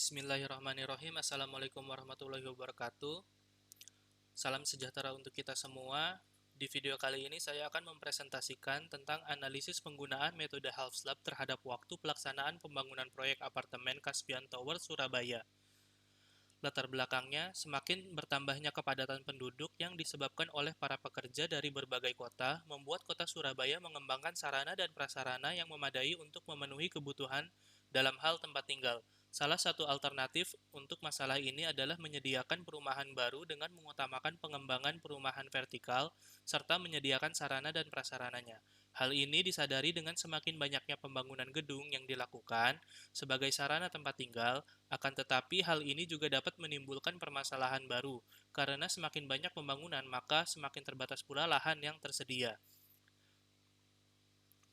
Bismillahirrahmanirrahim. Assalamualaikum warahmatullahi wabarakatuh. Salam sejahtera untuk kita semua. Di video kali ini saya akan mempresentasikan tentang analisis penggunaan metode Half-Slab terhadap waktu pelaksanaan pembangunan proyek apartemen Caspian Tower, Surabaya. Latar belakangnya, semakin bertambahnya kepadatan penduduk yang disebabkan oleh para pekerja dari berbagai kota, membuat kota Surabaya mengembangkan sarana dan prasarana yang memadai untuk memenuhi kebutuhan dalam hal tempat tinggal. Salah satu alternatif untuk masalah ini adalah menyediakan perumahan baru dengan mengutamakan pengembangan perumahan vertikal serta menyediakan sarana dan prasarananya. Hal ini disadari dengan semakin banyaknya pembangunan gedung yang dilakukan sebagai sarana tempat tinggal, akan tetapi hal ini juga dapat menimbulkan permasalahan baru, karena semakin banyak pembangunan maka semakin terbatas pula lahan yang tersedia.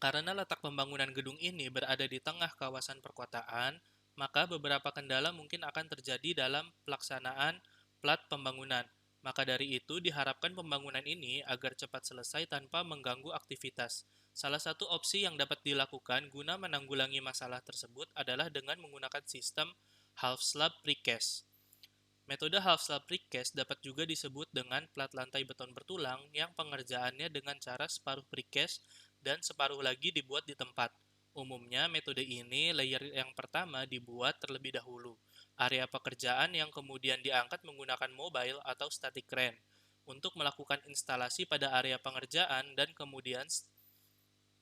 Karena letak pembangunan gedung ini berada di tengah kawasan perkotaan, maka beberapa kendala mungkin akan terjadi dalam pelaksanaan plat pembangunan. Maka dari itu diharapkan pembangunan ini agar cepat selesai tanpa mengganggu aktivitas. Salah satu opsi yang dapat dilakukan guna menanggulangi masalah tersebut adalah dengan menggunakan sistem half slab precast. Metode half slab precast dapat juga disebut dengan plat lantai beton bertulang yang pengerjaannya dengan cara separuh precast dan separuh lagi dibuat di tempat. Umumnya, metode ini layer yang pertama dibuat terlebih dahulu. Area pekerjaan yang kemudian diangkat menggunakan mobile atau static crane untuk melakukan instalasi pada area pengerjaan dan kemudian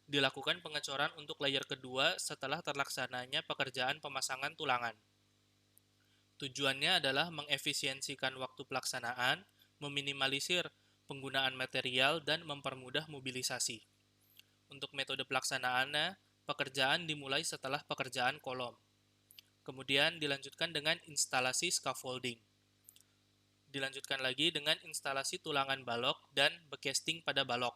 dilakukan pengecoran untuk layer kedua setelah terlaksananya pekerjaan pemasangan tulangan. Tujuannya adalah mengefisiensikan waktu pelaksanaan, meminimalisir penggunaan material, dan mempermudah mobilisasi. Untuk metode pelaksanaannya, pekerjaan dimulai setelah pekerjaan kolom. Kemudian dilanjutkan dengan instalasi scaffolding. Dilanjutkan lagi dengan instalasi tulangan balok dan becasting pada balok.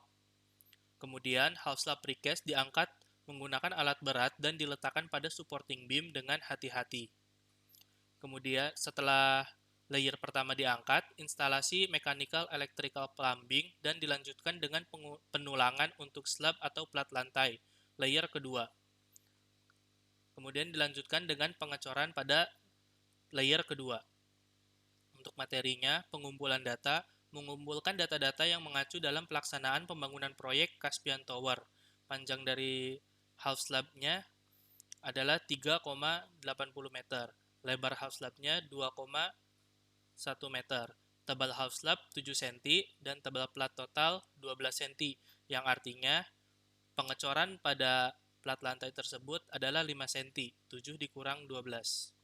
Kemudian half slab precast diangkat menggunakan alat berat dan diletakkan pada supporting beam dengan hati-hati. Kemudian setelah layer pertama diangkat, instalasi mechanical electrical plumbing dan dilanjutkan dengan penulangan untuk slab atau plat lantai, layer kedua. Kemudian dilanjutkan dengan pengecoran pada layer kedua. Untuk materinya, pengumpulan data, mengumpulkan data-data yang mengacu dalam pelaksanaan pembangunan proyek Caspian Tower. Panjang dari half slab-nya adalah 3,80 meter. Lebar half slab-nya 2,1 meter. Tebal half slab 7 cm dan tebal plat total 12 cm, yang artinya pengecoran pada plat lantai tersebut adalah 5 cm, 7 dikurang 12.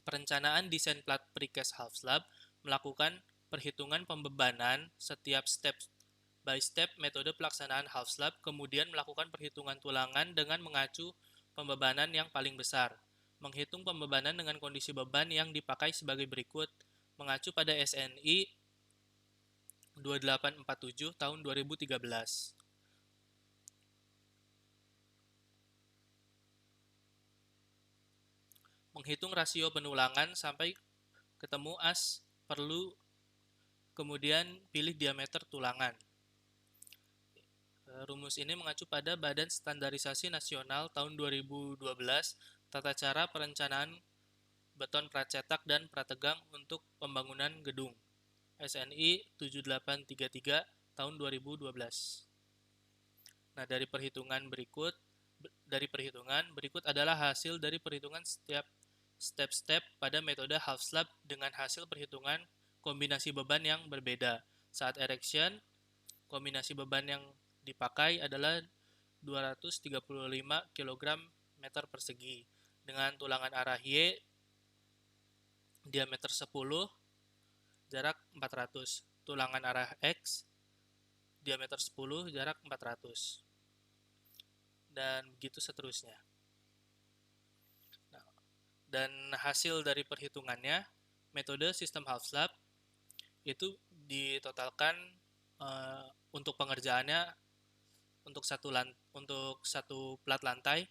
Perencanaan desain plat precast half slab melakukan perhitungan pembebanan setiap step by step metode pelaksanaan half slab, kemudian melakukan perhitungan tulangan dengan mengacu pembebanan yang paling besar. Menghitung pembebanan dengan kondisi beban yang dipakai sebagai berikut, mengacu pada SNI 2847 tahun 2013. Menghitung rasio penulangan sampai ketemu as perlu, kemudian pilih diameter tulangan. Rumus ini mengacu pada Badan Standarisasi Nasional tahun 2012, Tata Cara Perencanaan Beton Pracetak dan Prategang untuk Pembangunan Gedung, SNI 7833 tahun 2012. Nah, dari perhitungan berikut adalah hasil dari perhitungan setiap step-step pada metode half slab dengan hasil perhitungan kombinasi beban yang berbeda. Saat erection, kombinasi beban yang dipakai adalah 235 kg meter persegi dengan tulangan arah Y diameter 10, jarak 400, tulangan arah X diameter 10, jarak 400, dan begitu seterusnya. Dan hasil dari perhitungannya, metode sistem half slab itu ditotalkan untuk pengerjaannya untuk satu plat lantai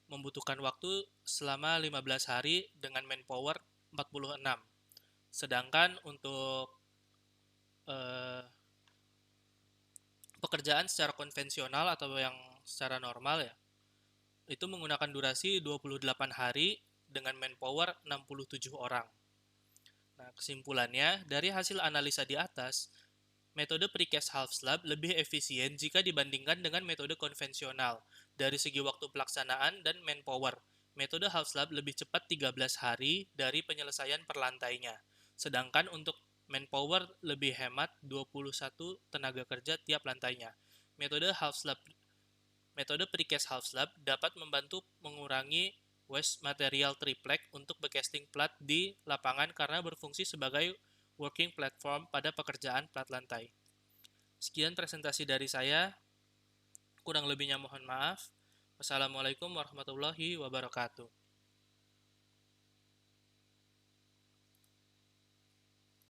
membutuhkan waktu selama 15 hari dengan manpower 46. Sedangkan untuk pekerjaan secara konvensional atau yang secara normal ya, itu menggunakan durasi 28 hari dengan manpower 67 orang. Nah, kesimpulannya, dari hasil analisa di atas, metode precast half slab lebih efisien jika dibandingkan dengan metode konvensional dari segi waktu pelaksanaan dan manpower. Metode half slab lebih cepat 13 hari dari penyelesaian per lantainya. Sedangkan untuk manpower lebih hemat 21 tenaga kerja tiap lantainya. Metode precast half slab dapat membantu mengurangi waste material triplek untuk becasting plat di lapangan karena berfungsi sebagai working platform pada pekerjaan plat lantai. Sekian presentasi dari saya, kurang lebihnya mohon maaf. Wassalamualaikum warahmatullahi wabarakatuh.